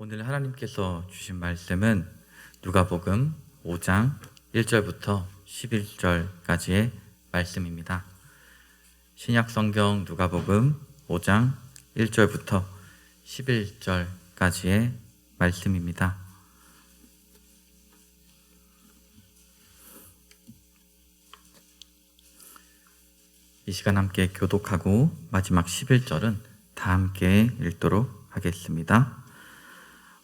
오늘 하나님께서 주신 말씀은 누가복음 5장 1절부터 11절까지의 말씀입니다. 신약성경 누가복음 5장 1절부터 11절까지의 말씀입니다. 이 시간 함께 교독하고 마지막 11절은 다 함께 읽도록 하겠습니다.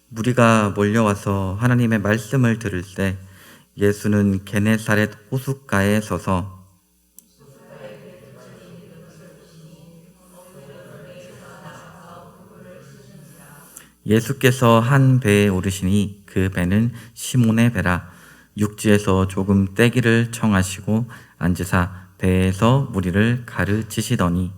무리가 몰려와서 하나님의 말씀을 들을 때 예수는 게네사렛 호숫가에 서서 예수께서 한 배에 오르시니 그 배는 시몬의 배라. 육지에서 조금 떼기를 청하시고 앉으사 배에서 무리를 가르치시더니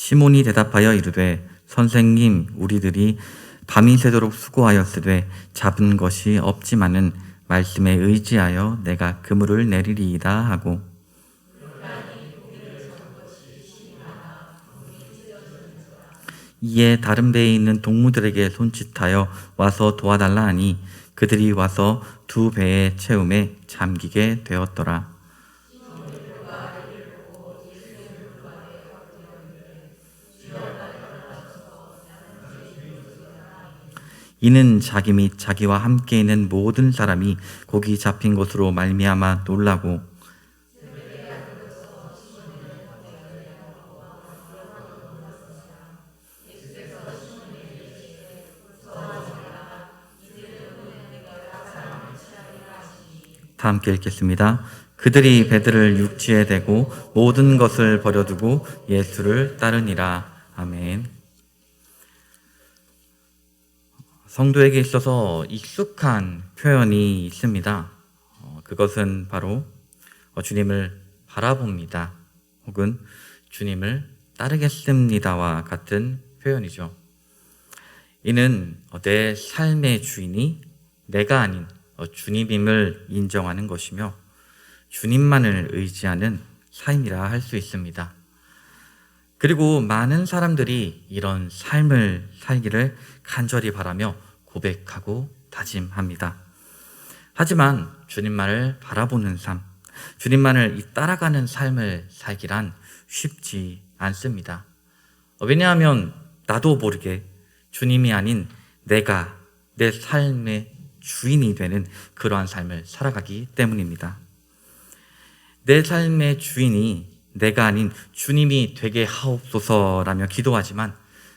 시몬이 대답하여 이르되 선생님, 우리들이 밤이 새도록 수고하였으되 잡은 것이 없지만은 말씀에 의지하여 내가 그물을 내리리이다 하고 이에 다른 배에 있는 동무들에게 손짓하여 와서 도와달라 하니 그들이 와서 두 배의 채움에 잠기게 되었더라. 이는 자기 및 자기와 함께 있는 모든 사람이 고기 잡힌 것으로 말미암아 놀라고 다 함께 읽겠습니다. 그들이 배들을 육지에 대고 모든 것을 버려두고 예수를 따르니라. 아멘. 성도에게 있어서 익숙한 표현이 있습니다. 그것은 바로 주님을 바라봅니다. 혹은 주님을 따르겠습니다와 같은 표현이죠. 이는 내 삶의 주인이 내가 아닌 주님임을 인정하는 것이며 주님만을 의지하는 삶이라 할 수 있습니다. 그리고 많은 사람들이 이런 삶을 살기를 간절히 바라며 고백하고 다짐합니다. 하지만 주님만을 바라보는 삶, 주님만을 따라가는 삶을 살기란 쉽지 않습니다. 왜냐하면 나도 모르게 주님이 아닌 내가 내 삶의 주인이 되는 그러한 삶을 살아가기 때문입니다. 내 삶의 주인이 내가 아닌 주님이 되게 하옵소서라며 기도하지만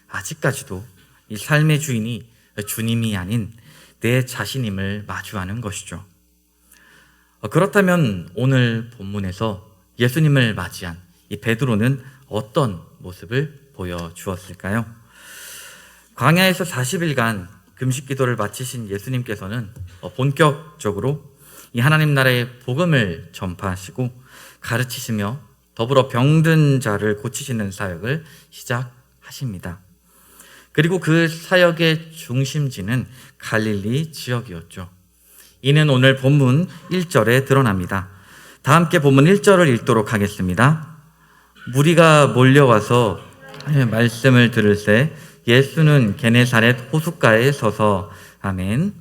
아직까지도 이 삶의 주인이 주님이 아닌 내 자신임을 마주하는 것이죠. 그렇다면 오늘 본문에서 예수님을 맞이한 이 베드로는 어떤 모습을 보여주었을까요? 광야에서 40일간 금식 기도를 마치신 예수님께서는 본격적으로 이 하나님 나라의 복음을 전파하시고 가르치시며 더불어 병든 자를 고치시는 사역을 시작하십니다. 그리고 그 사역의 중심지는 갈릴리 지역이었죠. 이는 오늘 본문 1절에 드러납니다. 다 함께 본문 1절을 읽도록 하겠습니다. 무리가 몰려와서 말씀을 들을 때 예수는 게네사렛 호숫가에 서서 아멘.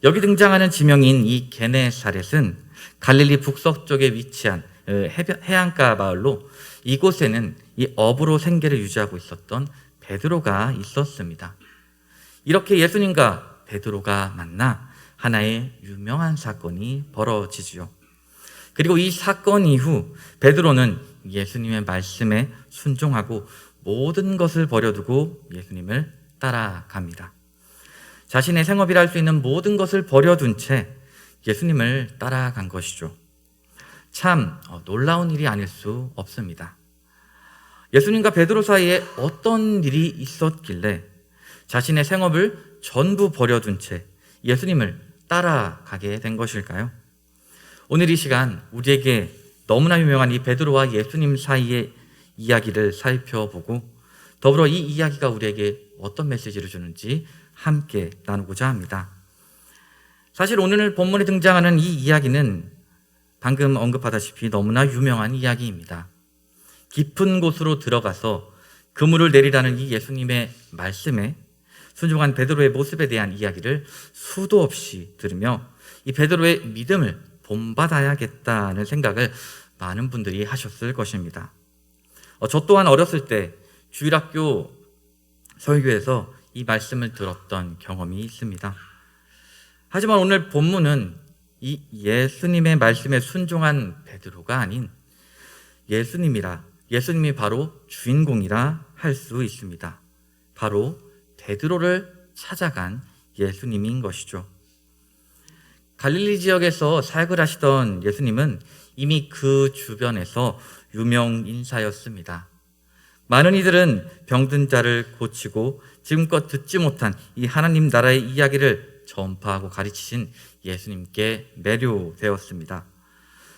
여기 등장하는 지명인 이 게네사렛은 갈릴리 북서쪽에 위치한 해안가 마을로 이곳에는 이 어부로 생계를 유지하고 있었던 베드로가 있었습니다. 이렇게 예수님과 베드로가 만나 하나의 유명한 사건이 벌어지지요. 그리고 이 사건 이후 베드로는 예수님의 말씀에 순종하고 모든 것을 버려두고 예수님을 따라갑니다. 자신의 생업이라 할 수 있는 모든 것을 버려둔 채 예수님을 따라간 것이죠. 참 놀라운 일이 아닐 수 없습니다. 예수님과 베드로 사이에 어떤 일이 있었길래 자신의 생업을 전부 버려둔 채 예수님을 따라가게 된 것일까요? 오늘 이 시간 우리에게 너무나 유명한 이 베드로와 예수님 사이의 이야기를 살펴보고 더불어 이 이야기가 우리에게 어떤 메시지를 주는지 함께 나누고자 합니다. 사실 오늘 본문에 등장하는 이 이야기는 방금 언급하다시피 너무나 유명한 이야기입니다. 깊은 곳으로 들어가서 그물을 내리라는 이 예수님의 말씀에 순종한 베드로의 모습에 대한 이야기를 수도 없이 들으며 이 베드로의 믿음을 본받아야겠다는 생각을 많은 분들이 하셨을 것입니다. 저 또한 어렸을 때 주일학교 설교에서 이 말씀을 들었던 경험이 있습니다. 하지만 오늘 본문은 이 예수님의 말씀에 순종한 베드로가 아닌 예수님이 바로 주인공이라 할 수 있습니다. 바로 베드로를 찾아간 예수님인 것이죠. 갈릴리 지역에서 사역을 하시던 예수님은 이미 그 주변에서 유명 인사였습니다. 많은 이들은 병든 자를 고치고 지금껏 듣지 못한 이 하나님 나라의 이야기를 전파하고 가르치신 예수님께 매료되었습니다.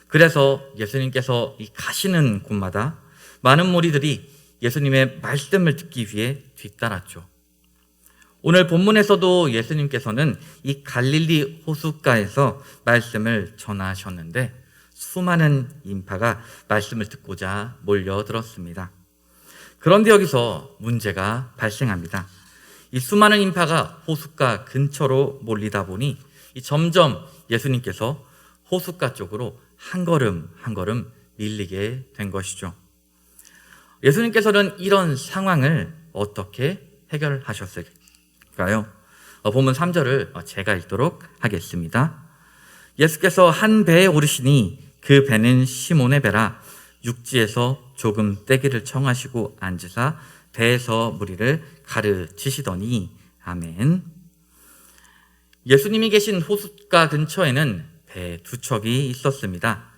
그래서 예수님께서 이 가시는 곳마다 많은 무리들이 예수님의 말씀을 듣기 위해 뒤따랐죠. 오늘 본문에서도 예수님께서는 이 갈릴리 호숫가에서 말씀을 전하셨는데 수많은 인파가 말씀을 듣고자 몰려들었습니다. 그런데 여기서 문제가 발생합니다. 이 수많은 인파가 호숫가 근처로 몰리다 보니 점점 예수님께서 호숫가 쪽으로 한 걸음 한 걸음 밀리게 된 것이죠. 예수님께서는 이런 상황을 어떻게 해결하셨을까요? 본문 3절을 제가 읽도록 하겠습니다. 예수께서 한 배에 오르시니 그 배는 시몬의 배라 육지에서 조금 떼기를 청하시고 앉으사 배에서 무리를 가르치시더니 아멘. 예수님이 계신 호숫가 근처에는 배 두 척이 있었습니다.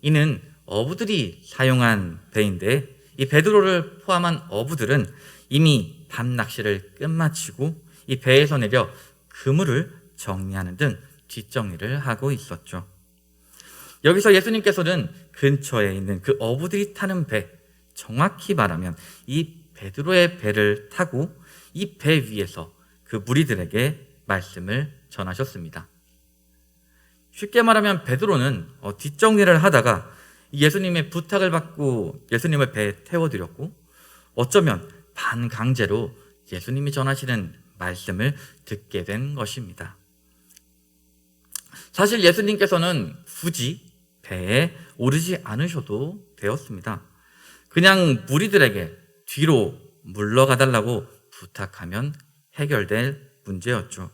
이는 어부들이 사용한 배인데 이 베드로를 포함한 어부들은 이미 밤 낚시를 끝마치고 이 배에서 내려 그물을 정리하는 등 뒷정리를 하고 있었죠. 여기서 예수님께서는 근처에 있는 그 어부들이 타는 배, 정확히 말하면 이 베드로의 배를 타고 이 배 위에서 그 무리들에게 말씀을 전하셨습니다. 쉽게 말하면 베드로는 뒷정리를 하다가 예수님의 부탁을 받고 예수님을 배에 태워드렸고 어쩌면 반강제로 예수님이 전하시는 말씀을 듣게 된 것입니다. 사실 예수님께서는 굳이 배에 오르지 않으셔도 되었습니다. 그냥 무리들에게 뒤로 물러가달라고 부탁하면 해결될 문제였죠.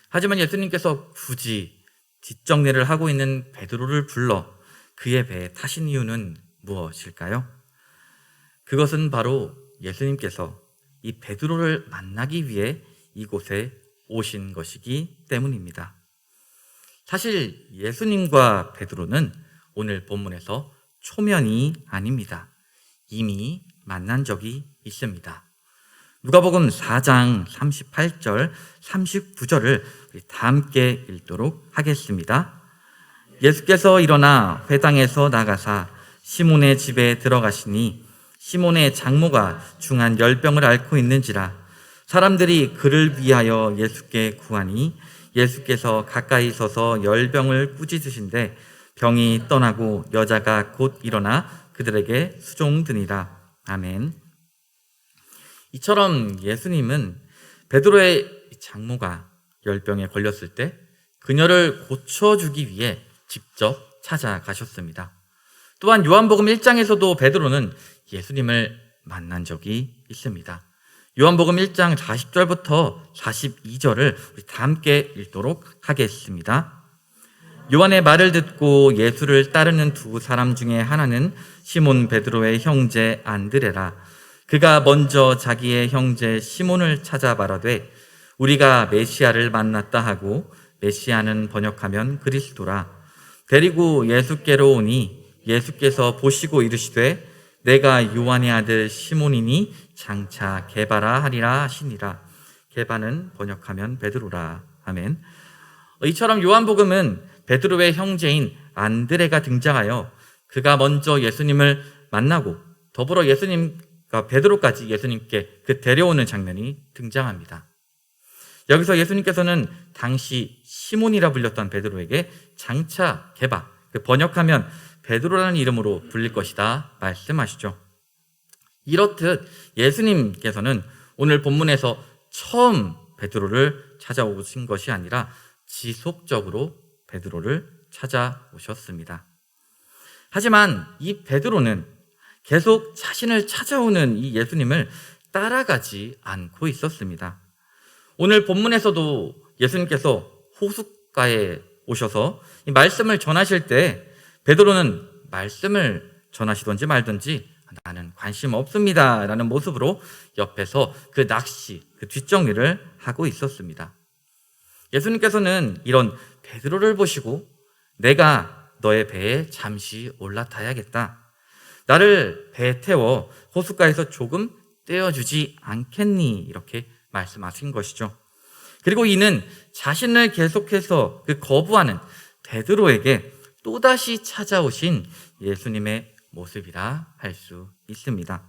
하지만 예수님께서 굳이 뒷정리를 하고 있는 베드로를 불러 그의 배에 타신 이유는 무엇일까요? 그것은 바로 예수님께서 이 베드로를 만나기 위해 이곳에 오신 것이기 때문입니다. 사실 예수님과 베드로는 오늘 본문에서 초면이 아닙니다. 이미 만난 적이 있습니다. 누가복음 4장 38절, 39절을 다 함께 읽도록 하겠습니다. 예수께서 일어나 회당에서 나가사 시몬의 집에 들어가시니 시몬의 장모가 중한 열병을 앓고 있는지라 사람들이 그를 위하여 예수께 구하니 예수께서 가까이 서서 열병을 꾸짖으신데 병이 떠나고 여자가 곧 일어나 그들에게 수종드니라. 아멘. 이처럼 예수님은 베드로의 장모가 열병에 걸렸을 때 그녀를 고쳐주기 위해 직접 찾아가셨습니다. 또한 요한복음 1장에서도 베드로는 예수님을 만난 적이 있습니다. 요한복음 1장 40절부터 42절을 우리 다 함께 읽도록 하겠습니다. 요한의 말을 듣고 예수를 따르는 두 사람 중에 하나는 시몬 베드로의 형제 안드레라. 그가 먼저 자기의 형제 시몬을 찾아 말하되 우리가 메시아를 만났다 하고 메시아는 번역하면 그리스도라. 데리고 예수께로 오니 예수께서 보시고 이르시되 내가 요한의 아들 시몬이니 장차 게바라 하리라 하시니라. 게바는 번역하면 베드로라. 아멘. 이처럼 요한복음은 베드로의 형제인 안드레가 등장하여 그가 먼저 예수님을 만나고 더불어 예수님과 베드로까지 예수님께 데려오는 장면이 등장합니다. 여기서 예수님께서는 당시 시몬이라 불렸던 베드로에게 장차 게바, 번역하면 베드로라는 이름으로 불릴 것이다 말씀하시죠. 이렇듯 예수님께서는 오늘 본문에서 처음 베드로를 찾아오신 것이 아니라 지속적으로 베드로를 찾아오셨습니다. 하지만 이 베드로는 계속 자신을 찾아오는 이 예수님을 따라가지 않고 있었습니다. 오늘 본문에서도 예수님께서 호숫가에 오셔서 이 말씀을 전하실 때 베드로는 말씀을 전하시든지 말든지 나는 관심 없습니다 라는 모습으로 옆에서 그 낚시, 그 뒷정리를 하고 있었습니다. 예수님께서는 이런 베드로를 보시고 내가 너의 배에 잠시 올라타야겠다. 나를 배에 태워 호숫가에서 조금 떼어주지 않겠니? 이렇게 말씀하신 것이죠. 그리고 이는 자신을 계속해서 그 거부하는 베드로에게 또다시 찾아오신 예수님의 모습이라 할 수 있습니다.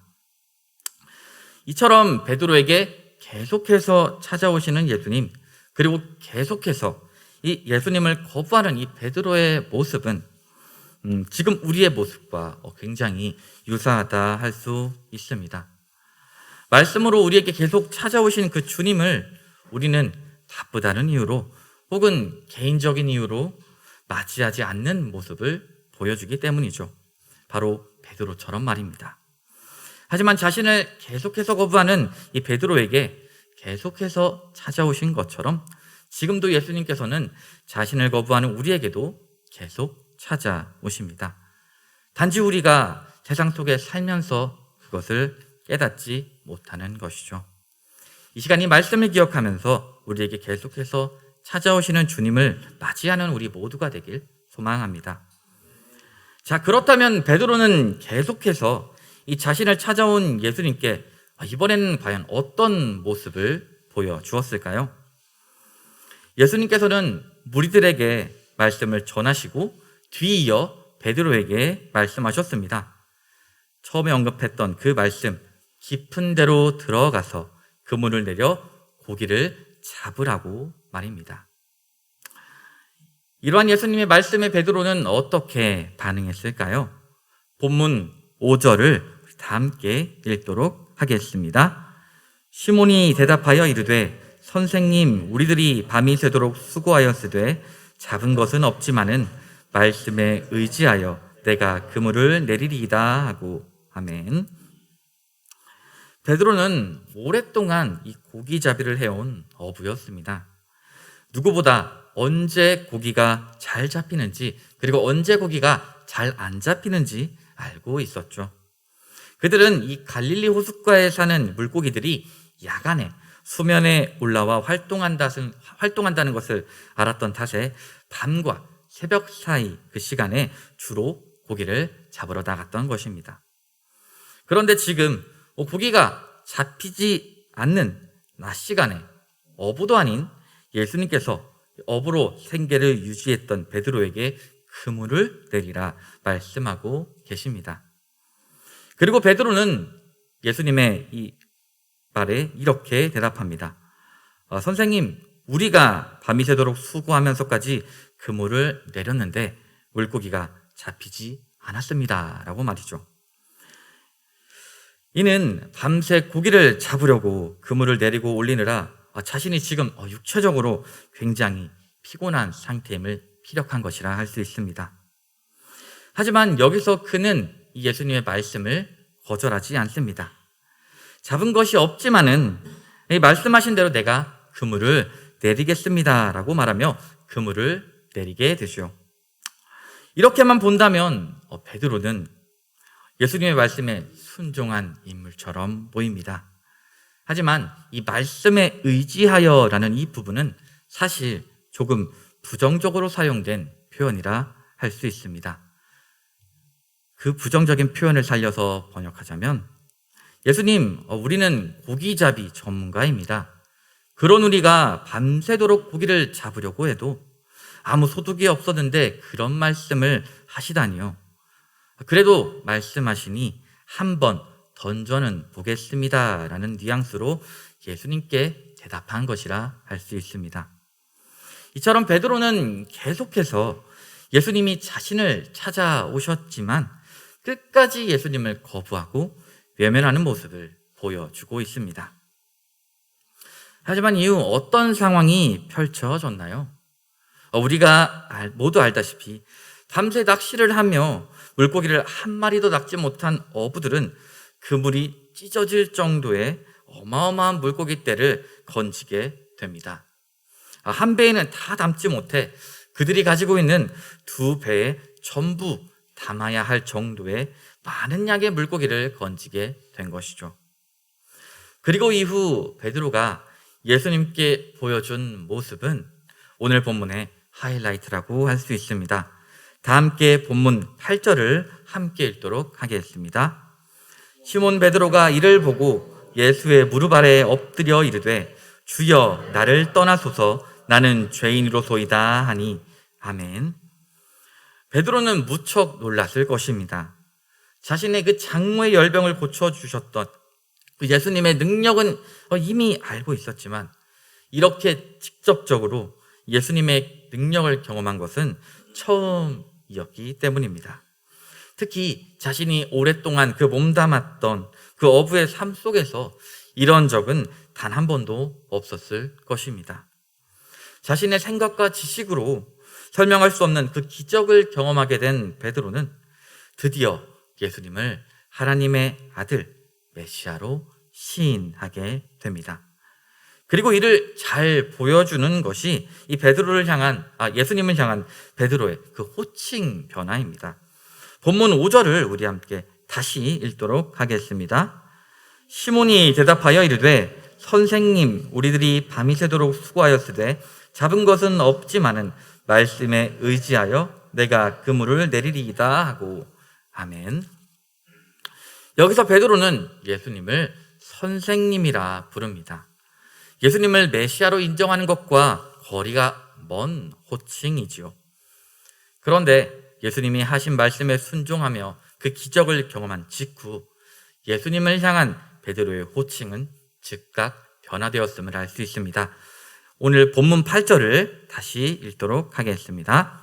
이처럼 베드로에게 계속해서 찾아오시는 예수님, 그리고 계속해서 이 예수님을 거부하는 이 베드로의 모습은 지금 우리의 모습과 굉장히 유사하다 할 수 있습니다. 말씀으로 우리에게 계속 찾아오신 그 주님을 우리는 바쁘다는 이유로 혹은 개인적인 이유로 맞이하지 않는 모습을 보여주기 때문이죠. 바로 베드로처럼 말입니다. 하지만 자신을 계속해서 거부하는 이 베드로에게 계속해서 찾아오신 것처럼 지금도 예수님께서는 자신을 거부하는 우리에게도 계속 찾아오십니다. 단지 우리가 세상 속에 살면서 그것을 깨닫지 못하는 것이죠. 이 시간 이 말씀을 기억하면서 우리에게 계속해서 찾아오시는 주님을 맞이하는 우리 모두가 되길 소망합니다. 자, 그렇다면 베드로는 계속해서 이 자신을 찾아온 예수님께 이번에는 과연 어떤 모습을 보여주었을까요? 예수님께서는 무리들에게 말씀을 전하시고 뒤이어 베드로에게 말씀하셨습니다. 처음에 언급했던 그 말씀, 깊은 데로 들어가서 그물을 내려 고기를 잡으라고 말입니다. 이러한 예수님의 말씀에 베드로는 어떻게 반응했을까요? 본문 5절을 다 함께 읽도록 하겠습니다. 시몬이 대답하여 이르되 선생님, 우리들이 밤이 새도록 수고하였으되 잡은 것은 없지만은 말씀에 의지하여 내가 그물을 내리리이다 하고 아멘. 베드로는 오랫동안 이 고기잡이를 해온 어부였습니다. 누구보다 언제 고기가 잘 잡히는지 그리고 언제 고기가 잘 안 잡히는지 알고 있었죠. 그들은 이 갈릴리 호숫가에 사는 물고기들이 야간에 수면에 올라와 활동한다는 것을 알았던 탓에 밤과 새벽 사이 그 시간에 주로 고기를 잡으러 나갔던 것입니다. 그런데 지금 고기가 잡히지 않는 낮 시간에 어부도 아닌 예수님께서 어부로 생계를 유지했던 베드로에게 그물을 내리라 말씀하고 계십니다. 그리고 베드로는 예수님의 이 말에 이렇게 대답합니다. 선생님, 우리가 밤이 새도록 수고하면서까지 그물을 내렸는데 물고기가 잡히지 않았습니다 라고 말이죠. 이는 밤새 고기를 잡으려고 그물을 내리고 올리느라 자신이 지금 육체적으로 굉장히 피곤한 상태임을 피력한 것이라 할 수 있습니다. 하지만 여기서 그는 예수님의 말씀을 거절하지 않습니다. 잡은 것이 없지만은 말씀하신 대로 내가 그물을 내리겠습니다 라고 말하며 그물을 내리게 되죠. 이렇게만 본다면 베드로는 예수님의 말씀에 순종한 인물처럼 보입니다. 하지만 이 말씀에 의지하여라는 이 부분은 사실 조금 부정적으로 사용된 표현이라 할 수 있습니다. 그 부정적인 표현을 살려서 번역하자면 예수님, 우리는 고기잡이 전문가입니다. 그런 우리가 밤새도록 고기를 잡으려고 해도 아무 소득이 없었는데 그런 말씀을 하시다니요. 그래도 말씀하시니 한번 던져는 보겠습니다 라는 뉘앙스로 예수님께 대답한 것이라 할 수 있습니다. 이처럼 베드로는 계속해서 예수님이 자신을 찾아오셨지만 끝까지 예수님을 거부하고 외면하는 모습을 보여주고 있습니다. 하지만 이후 어떤 상황이 펼쳐졌나요? 우리가 모두 알다시피 밤새 낚시를 하며 물고기를 한 마리도 낚지 못한 어부들은 그물이 찢어질 정도의 어마어마한 물고기 떼를 건지게 됩니다. 한 배에는 다 담지 못해 그들이 가지고 있는 2배에 전부 담아야 할 정도의 많은 양의 물고기를 건지게 된 것이죠. 그리고 이후 베드로가 예수님께 보여준 모습은 오늘 본문의 하이라이트라고 할 수 있습니다. 다 함께 본문 8절을 함께 읽도록 하겠습니다. 시몬 베드로가 이를 보고 예수의 무릎 아래에 엎드려 이르되 주여 나를 떠나소서 나는 죄인으로소이다 하니 아멘. 베드로는 무척 놀랐을 것입니다. 자신의 그 장모의 열병을 고쳐주셨던 그 예수님의 능력은 이미 알고 있었지만 이렇게 직접적으로 예수님의 능력을 경험한 것은 처음이었기 때문입니다. 특히 자신이 오랫동안 그 몸담았던 그 어부의 삶 속에서 이런 적은 단 한 번도 없었을 것입니다. 자신의 생각과 지식으로 설명할 수 없는 그 기적을 경험하게 된 베드로는 드디어 예수님을 하나님의 아들 메시아로 시인하게 됩니다. 그리고 이를 잘 보여주는 것이 이 예수님을 향한 베드로의 그 호칭 변화입니다. 본문 5절을 우리 함께 다시 읽도록 하겠습니다. 시몬이 대답하여 이르되 선생님 우리들이 밤이 새도록 수고하였으되 잡은 것은 없지만은 말씀에 의지하여 내가 그물을 내리리이다 하고 아멘. 여기서 베드로는 예수님을 선생님이라 부릅니다. 예수님을 메시아로 인정하는 것과 거리가 먼 호칭이지요. 그런데 예수님이 하신 말씀에 순종하며 그 기적을 경험한 직후 예수님을 향한 베드로의 호칭은 즉각 변화되었음을 알 수 있습니다. 오늘 본문 8절을 다시 읽도록 하겠습니다.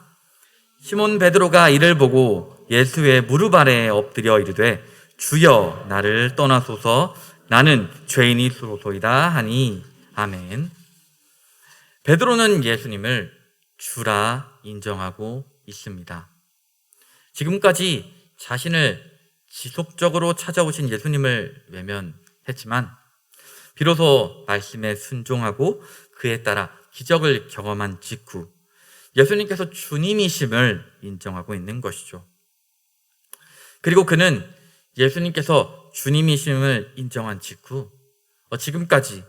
시몬 베드로가 이를 보고 예수의 무릎 아래에 엎드려 이르되 주여 나를 떠나소서 나는 죄인이로소이다 하니 아멘. 베드로는 예수님을 주라 인정하고 있습니다. 지금까지 자신을 지속적으로 찾아오신 예수님을 외면했지만 비로소 말씀에 순종하고 그에 따라 기적을 경험한 직후 예수님께서 주님이심을 인정하고 있는 것이죠. 그리고 그는 예수님께서 주님이심을 인정한 직후 지금까지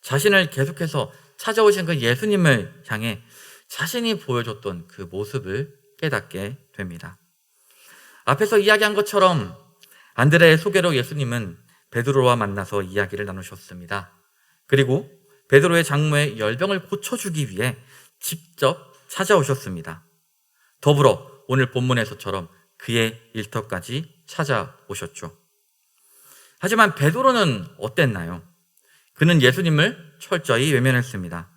자신을 계속해서 찾아오신 그 예수님을 향해 자신이 보여줬던 그 모습을 깨닫게 됩니다. 앞에서 이야기한 것처럼 안드레의 소개로 예수님은 베드로와 만나서 이야기를 나누셨습니다. 그리고 베드로의 장모의 열병을 고쳐주기 위해 직접 찾아오셨습니다. 더불어 오늘 본문에서처럼 그의 일터까지 찾아오셨죠. 하지만 베드로는 어땠나요? 그는 예수님을 철저히 외면했습니다.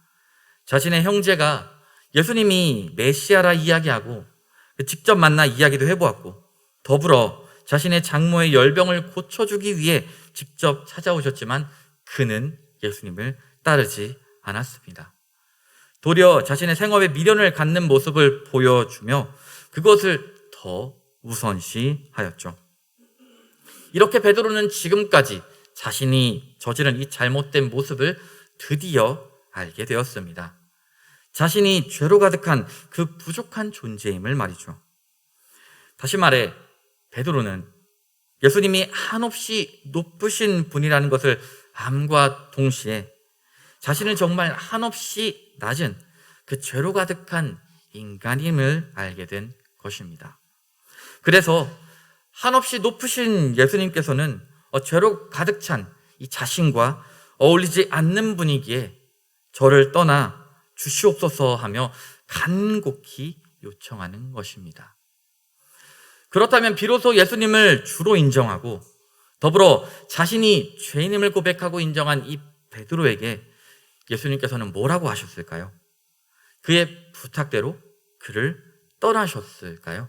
자신의 형제가 예수님이 메시아라 이야기하고 직접 만나 이야기도 해보았고 더불어 자신의 장모의 열병을 고쳐주기 위해 직접 찾아오셨지만 그는 예수님을 따르지 않았습니다. 도리어 자신의 생업에 미련을 갖는 모습을 보여주며 그것을 더 우선시하였죠. 이렇게 베드로는 지금까지 자신이 저지른 이 잘못된 모습을 드디어 알게 되었습니다. 자신이 죄로 가득한 그 부족한 존재임을 말이죠. 다시 말해 베드로는 예수님이 한없이 높으신 분이라는 것을 암과 동시에 자신은 정말 한없이 낮은 그 죄로 가득한 인간임을 알게 된 것입니다. 그래서 한없이 높으신 예수님께서는 죄로 가득 찬 이 자신과 어울리지 않는 분위기에 저를 떠나 주시옵소서 하며 간곡히 요청하는 것입니다. 그렇다면 비로소 예수님을 주로 인정하고 더불어 자신이 죄인임을 고백하고 인정한 이 베드로에게 예수님께서는 뭐라고 하셨을까요? 그의 부탁대로 그를 떠나셨을까요?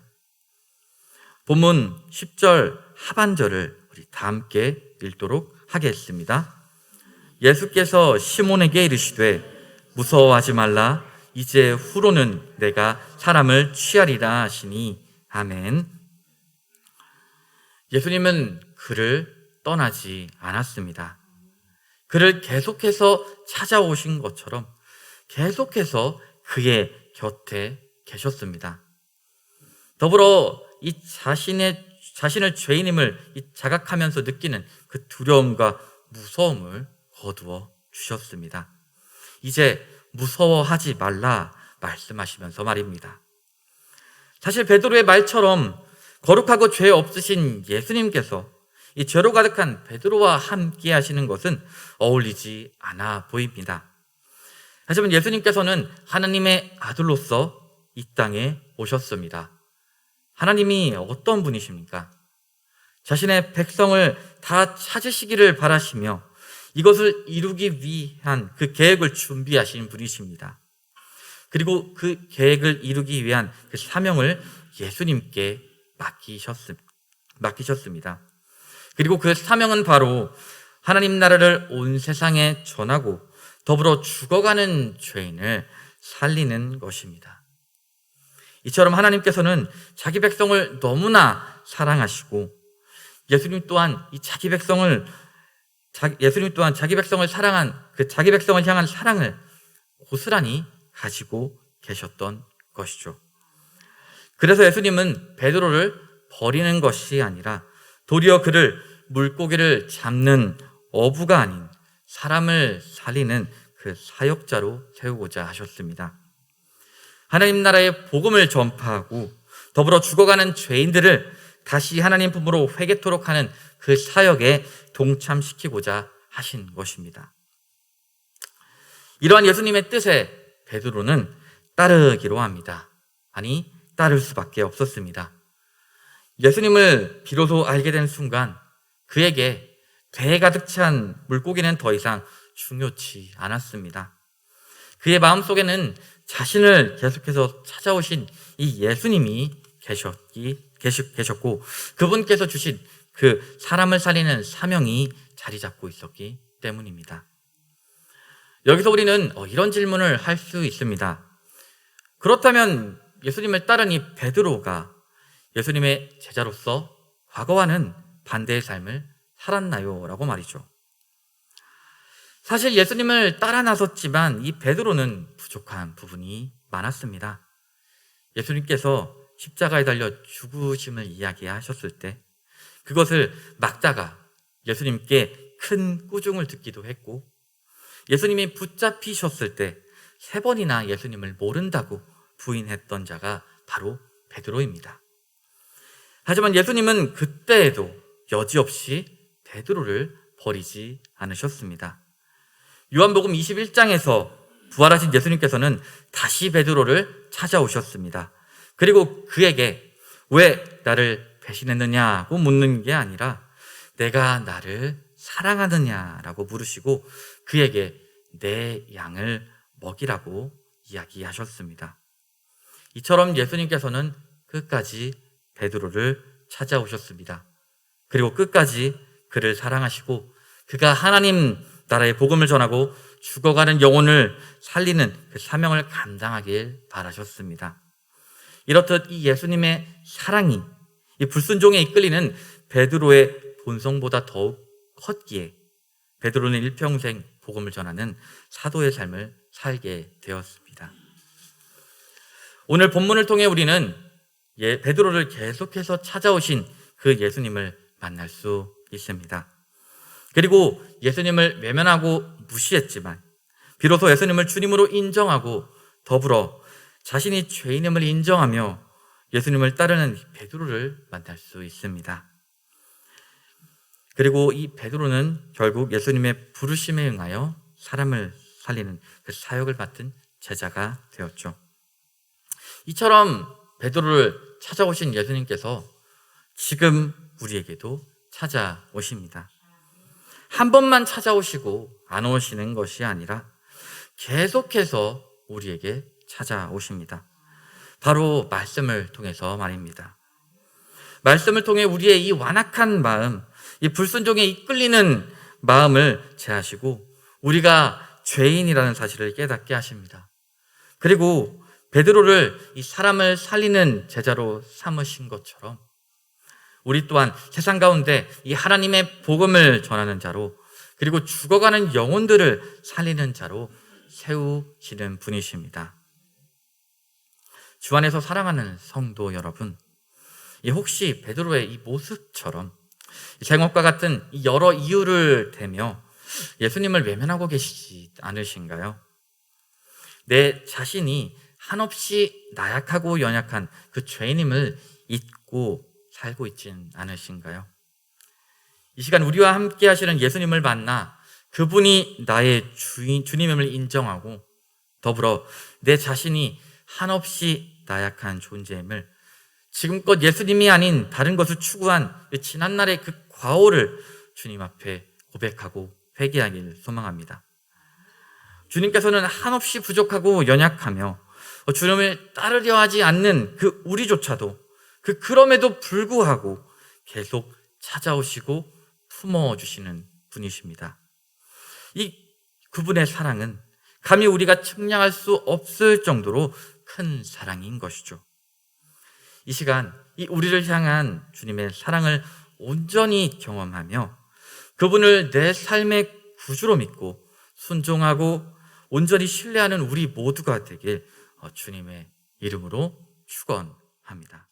본문 10절 하반절을 우리 다 함께 읽도록 하겠습니다. 예수께서 시몬에게 이르시되 무서워하지 말라. 이제 후로는 내가 사람을 취하리라 하시니 아멘. 예수님은 그를 떠나지 않았습니다. 그를 계속해서 찾아오신 것처럼 계속해서 그의 곁에 계셨습니다. 더불어 이 자신을 죄인임을 자각하면서 느끼는 그 두려움과 무서움을 거두어 주셨습니다. 이제 무서워하지 말라 말씀하시면서 말입니다. 사실 베드로의 말처럼 거룩하고 죄 없으신 예수님께서 이 죄로 가득한 베드로와 함께 하시는 것은 어울리지 않아 보입니다. 하지만 예수님께서는 하나님의 아들로서 이 땅에 오셨습니다. 하나님이 어떤 분이십니까? 자신의 백성을 다 찾으시기를 바라시며 이것을 이루기 위한 그 계획을 준비하신 분이십니다. 그리고 그 계획을 이루기 위한 그 사명을 예수님께 맡기셨습니다. 그리고 그 사명은 바로 하나님 나라를 온 세상에 전하고 더불어 죽어가는 죄인을 살리는 것입니다. 이처럼 하나님께서는 자기 백성을 너무나 사랑하시고 예수님 또한 자기 백성을 사랑한 자기 백성을 향한 사랑을 고스란히 가지고 계셨던 것이죠. 그래서 예수님은 베드로를 버리는 것이 아니라 도리어 그를 물고기를 잡는 어부가 아닌 사람을 살리는 그 사역자로 세우고자 하셨습니다. 하나님 나라의 복음을 전파하고 더불어 죽어가는 죄인들을 다시 하나님 품으로 회개토록 하는 그 사역에 동참시키고자 하신 것입니다. 이러한 예수님의 뜻에 베드로는 따르기로 합니다. 아니, 따를 수밖에 없었습니다. 예수님을 비로소 알게 된 순간 그에게 배에 가득 찬 물고기는 더 이상 중요치 않았습니다. 그의 마음속에는 자신을 계속해서 찾아오신 이 예수님이 계셨고 그분께서 주신 그 사람을 살리는 사명이 자리 잡고 있었기 때문입니다. 여기서 우리는 이런 질문을 할 수 있습니다. 그렇다면 예수님을 따른 이 베드로가 예수님의 제자로서 과거와는 반대의 삶을 살았나요? 라고 말이죠. 사실 예수님을 따라 나섰지만 이 베드로는 부족한 부분이 많았습니다. 예수님께서 십자가에 달려 죽으심을 이야기하셨을 때 그것을 막다가 예수님께 큰 꾸중을 듣기도 했고 예수님이 붙잡히셨을 때 3번이나 예수님을 모른다고 부인했던 자가 바로 베드로입니다. 하지만 예수님은 그때에도 여지없이 베드로를 버리지 않으셨습니다. 요한복음 21장에서 부활하신 예수님께서는 다시 베드로를 찾아오셨습니다. 그리고 그에게 왜 나를 배신했느냐고 묻는 게 아니라 내가 나를 사랑하느냐라고 물으시고 그에게 내 양을 먹이라고 이야기하셨습니다. 이처럼 예수님께서는 끝까지 베드로를 찾아오셨습니다. 그리고 끝까지 그를 사랑하시고 그가 하나님 나라의 복음을 전하고 죽어가는 영혼을 살리는 그 사명을 감당하길 바라셨습니다. 이렇듯 이 예수님의 사랑이 이 불순종에 이끌리는 베드로의 본성보다 더욱 컸기에 베드로는 일평생 복음을 전하는 사도의 삶을 살게 되었습니다. 오늘 본문을 통해 우리는 베드로를 계속해서 찾아오신 그 예수님을 만날 수 있습니다. 그리고 예수님을 외면하고 무시했지만 비로소 예수님을 주님으로 인정하고 더불어 자신이 죄인임을 인정하며 예수님을 따르는 베드로를 만날 수 있습니다. 그리고 이 베드로는 결국 예수님의 부르심에 응하여 사람을 살리는 그 사역을 맡은 제자가 되었죠. 이처럼 베드로를 찾아오신 예수님께서 지금 우리에게도 찾아오십니다. 한 번만 찾아오시고 안 오시는 것이 아니라 계속해서 우리에게 찾아오십니다. 바로 말씀을 통해서 말입니다. 말씀을 통해 우리의 이 완악한 마음, 이 불순종에 이끌리는 마음을 제하시고 우리가 죄인이라는 사실을 깨닫게 하십니다. 그리고 베드로를 이 사람을 살리는 제자로 삼으신 것처럼 우리 또한 세상 가운데 이 하나님의 복음을 전하는 자로, 그리고 죽어가는 영혼들을 살리는 자로 세우시는 분이십니다. 주 안에서 사랑하는 성도 여러분, 혹시 베드로의 이 모습처럼 제목과 같은 여러 이유를 대며 예수님을 외면하고 계시지 않으신가요? 내 자신이 한없이 나약하고 연약한 그 죄인임을 잊고 살고 있진 않으신가요? 이 시간 우리와 함께 하시는 예수님을 만나 그분이 나의 주님임을 인정하고 더불어 내 자신이 한없이 나약한 존재임을 지금껏 예수님이 아닌 다른 것을 추구한 지난날의 그 과오를 주님 앞에 고백하고 회개하길 소망합니다. 주님께서는 한없이 부족하고 연약하며 주님을 따르려 하지 않는 그 우리조차도 그럼에도 불구하고 계속 찾아오시고 품어주시는 분이십니다. 이 그분의 사랑은 감히 우리가 측량할 수 없을 정도로 큰 사랑인 것이죠. 이 시간 이 우리를 향한 주님의 사랑을 온전히 경험하며 그분을 내 삶의 구주로 믿고 순종하고 온전히 신뢰하는 우리 모두가 되길 주님의 이름으로 축원합니다.